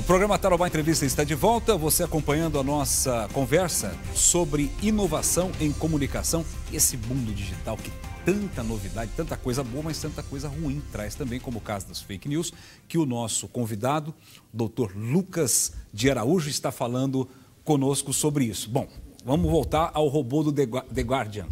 programa Tarobá Entrevista está de volta, você acompanhando a nossa conversa sobre inovação em comunicação, esse mundo digital que tanta novidade, tanta coisa boa, mas tanta coisa ruim traz também, como o caso das fake news, que o nosso convidado, Dr. Lucas de Araújo, está falando conosco sobre isso. Bom, vamos voltar ao robô do The Guardian.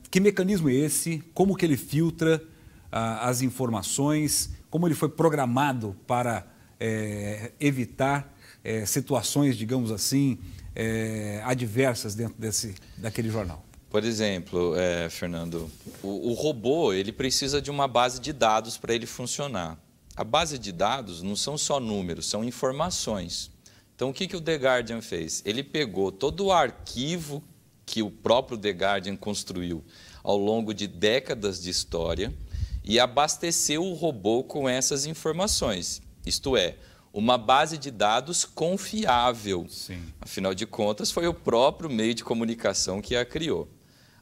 Que mecanismo é esse? Como que ele filtra as informações? Como ele foi programado para evitar situações, digamos assim, adversas dentro daquele jornal? Por exemplo, Fernando, o robô ele precisa de uma base de dados para ele funcionar. A base de dados não são só números, são informações. Então, o que o The Guardian fez? Ele pegou todo o arquivo que o próprio The Guardian construiu ao longo de décadas de história e abasteceu o robô com essas informações. Isto é, uma base de dados confiável. Sim. Afinal de contas, foi o próprio meio de comunicação que a criou.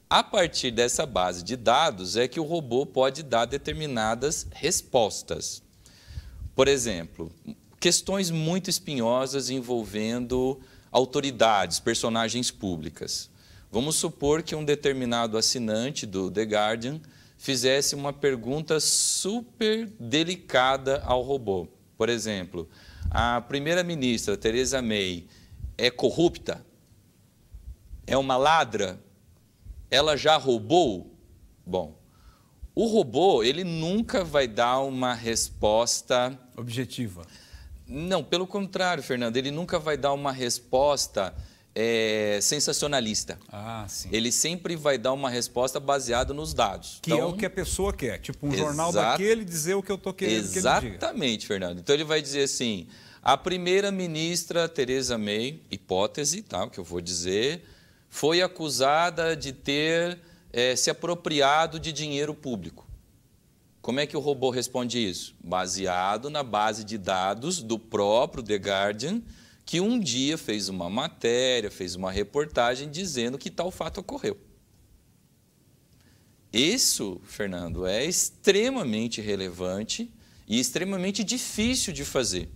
A partir dessa base de dados é que o robô pode dar determinadas respostas. Por exemplo, questões muito espinhosas envolvendo autoridades, personagens públicas. Vamos supor que um determinado assinante do The Guardian fizesse uma pergunta super delicada ao robô. Por exemplo, a primeira-ministra, Theresa May, é corrupta? É uma ladra? Ela já roubou? Bom, o robô ele nunca vai dar uma resposta objetiva. Não, pelo contrário, Fernando, ele nunca vai dar uma resposta sensacionalista. Ah, sim. Ele sempre vai dar uma resposta baseada nos dados. Que é o que a pessoa quer, tipo um jornal daquele dizer o que eu estou querendo que ele diga. Exatamente, Fernando. Então ele vai dizer assim, a primeira-ministra Theresa May, hipótese, tá, o que eu vou dizer, foi acusada de ter se apropriado de dinheiro público. Como é que o robô responde isso? Baseado na base de dados do próprio The Guardian, que um dia fez uma matéria, fez uma reportagem dizendo que tal fato ocorreu. Isso, Fernando, é extremamente relevante e extremamente difícil de fazer,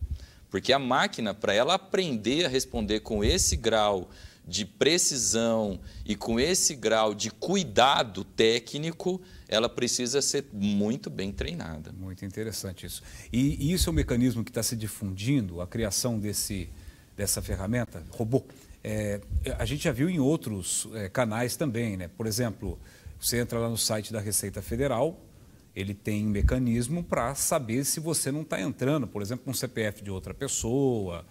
porque a máquina, para ela aprender a responder com esse grau de precisão e com esse grau de cuidado técnico, ela precisa ser muito bem treinada. Muito interessante isso. E isso é um mecanismo que está se difundindo, a criação dessa ferramenta, robô. A gente já viu em outros canais também, né? Por exemplo, você entra lá no site da Receita Federal, ele tem um mecanismo para saber se você não está entrando, por exemplo, com um CPF de outra pessoa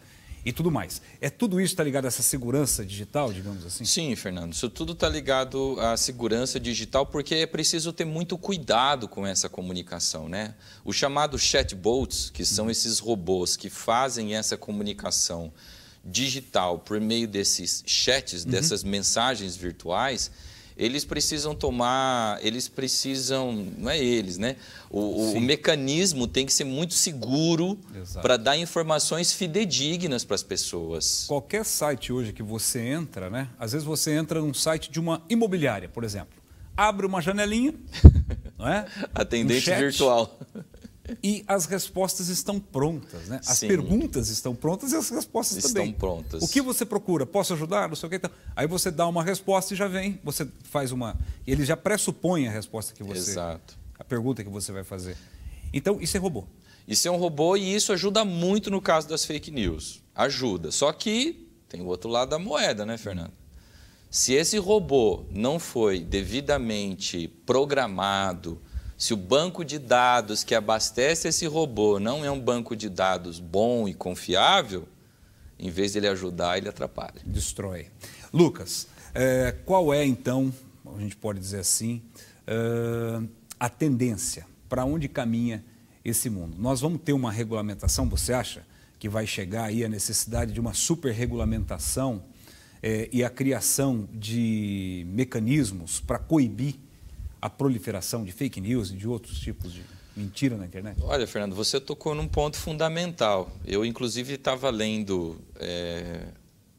e tudo mais. Tudo isso está ligado a essa segurança digital, digamos assim? Sim, Fernando, isso tudo está ligado à segurança digital porque é preciso ter muito cuidado com essa comunicação, né? Os chamados chatbots, que são esses robôs que fazem essa comunicação digital por meio desses chats, dessas mensagens virtuais, eles precisam não é eles, né? O mecanismo tem que ser muito seguro para dar informações fidedignas para as pessoas. Qualquer site hoje que você entra, né? Às vezes você entra num site de uma imobiliária, por exemplo. Abre uma janelinha, não é? Atendente virtual. E as respostas estão prontas, né? As perguntas estão prontas e as respostas também. Estão prontas. O que você procura? Posso ajudar? Não sei o que. Então, aí você dá uma resposta e já vem. Você faz uma... Ele já pressupõe a resposta que você... Exato. A pergunta que você vai fazer. Então, isso é robô. Isso é um robô e isso ajuda muito no caso das fake news. Ajuda. Só que tem o outro lado da moeda, né, Fernando? Se esse robô não foi devidamente programado, se o banco de dados que abastece esse robô não é um banco de dados bom e confiável, em vez de ele ajudar, ele atrapalha. Destrói. Lucas, qual é, então, a gente pode dizer assim, a tendência? Para onde caminha esse mundo? Nós vamos ter uma regulamentação, você acha que vai chegar aí a necessidade de uma super-regulamentação e a criação de mecanismos para coibir a proliferação de fake news e de outros tipos de mentira na internet? Olha, Fernando, você tocou num ponto fundamental. Eu, inclusive, estava lendo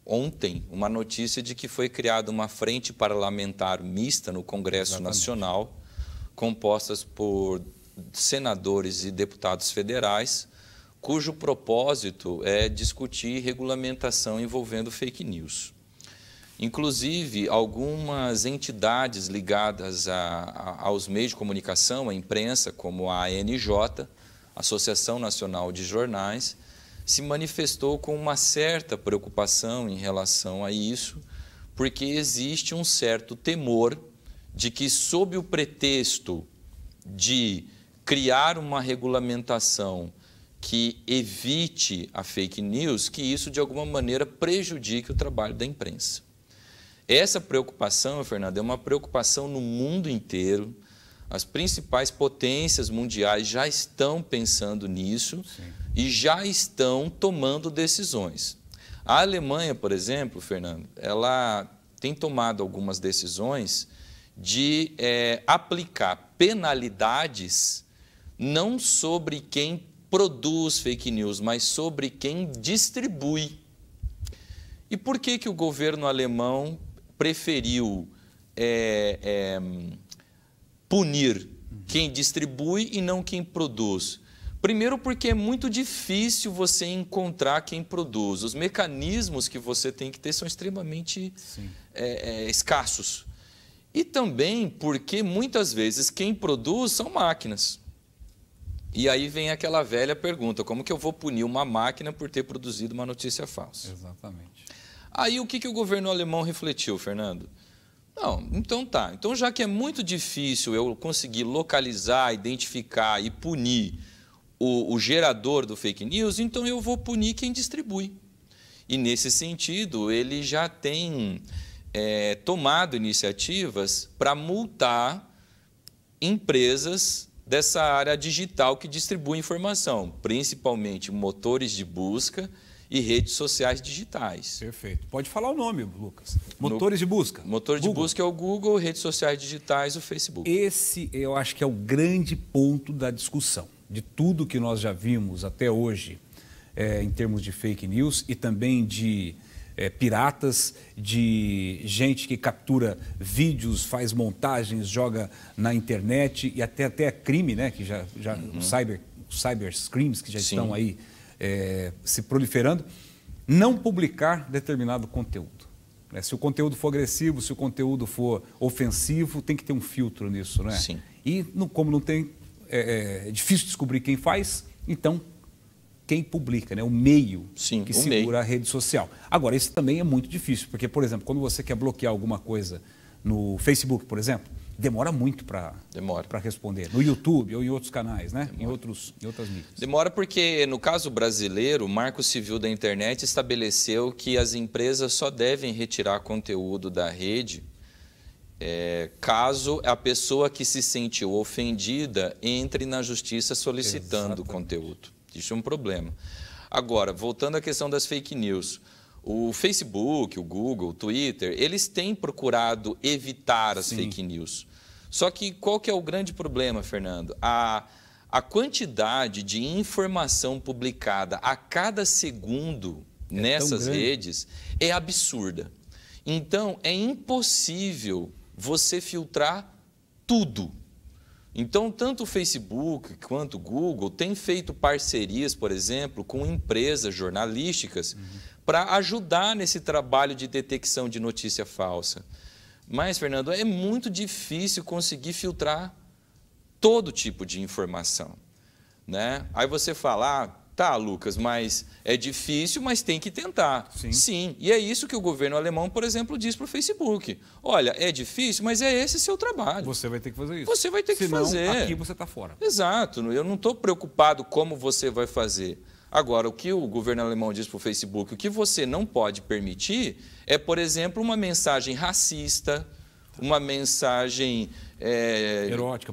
ontem uma notícia de que foi criada uma frente parlamentar mista no Congresso Nacional, compostas por senadores e deputados federais, cujo propósito é discutir regulamentação envolvendo fake news. Inclusive, algumas entidades ligadas aos meios de comunicação, à imprensa, como a ANJ, Associação Nacional de Jornais, se manifestou com uma certa preocupação em relação a isso, porque existe um certo temor de que, sob o pretexto de criar uma regulamentação que evite a fake news, que isso de alguma maneira prejudique o trabalho da imprensa. Essa preocupação, Fernando, é uma preocupação no mundo inteiro. As principais potências mundiais já estão pensando nisso. Sim. E já estão tomando decisões. A Alemanha, por exemplo, Fernando, ela tem tomado algumas decisões de aplicar penalidades não sobre quem produz fake news, mas sobre quem distribui. E por que que o governo alemão preferiu punir quem distribui e não quem produz? Primeiro porque é muito difícil você encontrar quem produz. Os mecanismos que você tem que ter são extremamente escassos. E também porque muitas vezes quem produz são máquinas. E aí vem aquela velha pergunta, como que eu vou punir uma máquina por ter produzido uma notícia falsa? Exatamente. Aí o que o governo alemão refletiu, Fernando? Não, então tá. Então já que é muito difícil eu conseguir localizar, identificar e punir o gerador do fake news, então eu vou punir quem distribui. E nesse sentido, ele já tem tomado iniciativas para multar empresas dessa área digital que distribuem informação, principalmente motores de busca e redes sociais digitais. Perfeito. Pode falar o nome, Lucas. Motores de busca. Motor de busca é o Google, redes sociais digitais, o Facebook. Esse eu acho que é o grande ponto da discussão, de tudo que nós já vimos até hoje, em termos de fake news e também de piratas, de gente que captura vídeos, faz montagens, joga na internet e até crime, né? Que já os cyber crimes que já estão aí se proliferando. Não publicar determinado conteúdo. Se o conteúdo for agressivo, se o conteúdo for ofensivo, tem que ter um filtro nisso, né? Sim. E como não tem, é difícil descobrir quem faz, então quem publica, né? O meio que segura a rede social. Agora, isso também é muito difícil, porque, por exemplo, quando você quer bloquear alguma coisa no Facebook, por exemplo, demora muito para responder. No YouTube ou em outros canais, né? Em outras mídias. Demora porque, no caso brasileiro, o Marco Civil da Internet estabeleceu que as empresas só devem retirar conteúdo da rede caso a pessoa que se sentiu ofendida entre na justiça solicitando o conteúdo. Isso é um problema. Agora, voltando à questão das fake news, o Facebook, o Google, o Twitter, eles têm procurado evitar as fake news. Só que qual que é o grande problema, Fernando? A quantidade de informação publicada a cada segundo nessas redes é absurda. Então, é impossível você filtrar tudo. Então, tanto o Facebook quanto o Google têm feito parcerias, por exemplo, com empresas jornalísticas para ajudar nesse trabalho de detecção de notícia falsa. Mas, Fernando, é muito difícil conseguir filtrar todo tipo de informação, né? Aí você fala, tá, Lucas, mas é difícil, mas tem que tentar. Sim, e é isso que o governo alemão, por exemplo, diz para o Facebook. Olha, é difícil, mas é esse seu trabalho. Você vai ter que fazer isso. Você vai ter que fazer. Aqui você está fora. Exato, eu não estou preocupado como você vai fazer. Agora, o que o governo alemão diz para o Facebook, o que você não pode permitir é, por exemplo, uma mensagem racista, uma mensagem erótica,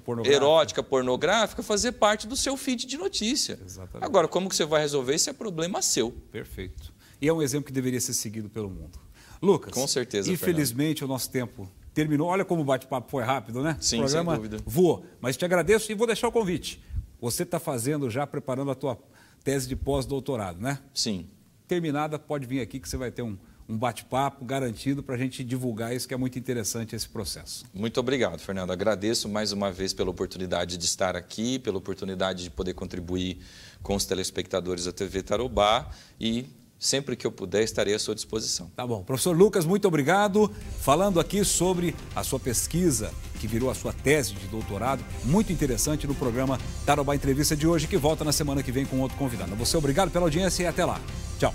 pornográfica, fazer parte do seu feed de notícia. Exatamente. Agora, como que você vai resolver isso é problema seu. Perfeito. E é um exemplo que deveria ser seguido pelo mundo. Lucas, com certeza, infelizmente o nosso tempo terminou. Olha como o bate-papo foi rápido, né? Sim, o programa sem dúvida. Voou. Mas te agradeço e vou deixar o convite. Você está fazendo já, preparando a tua tese de pós-doutorado, né? Sim. Terminada, pode vir aqui que você vai ter um um bate-papo garantido para a gente divulgar isso, que é muito interessante esse processo. Muito obrigado, Fernando. Agradeço mais uma vez pela oportunidade de estar aqui, pela oportunidade de poder contribuir com os telespectadores da TV Tarobá e sempre que eu puder estarei à sua disposição. Tá bom. Professor Lucas, muito obrigado. Falando aqui sobre a sua pesquisa, que virou a sua tese de doutorado, muito interessante no programa Tarobá Entrevista de hoje, que volta na semana que vem com outro convidado. Você, obrigado pela audiência e até lá. Tchau.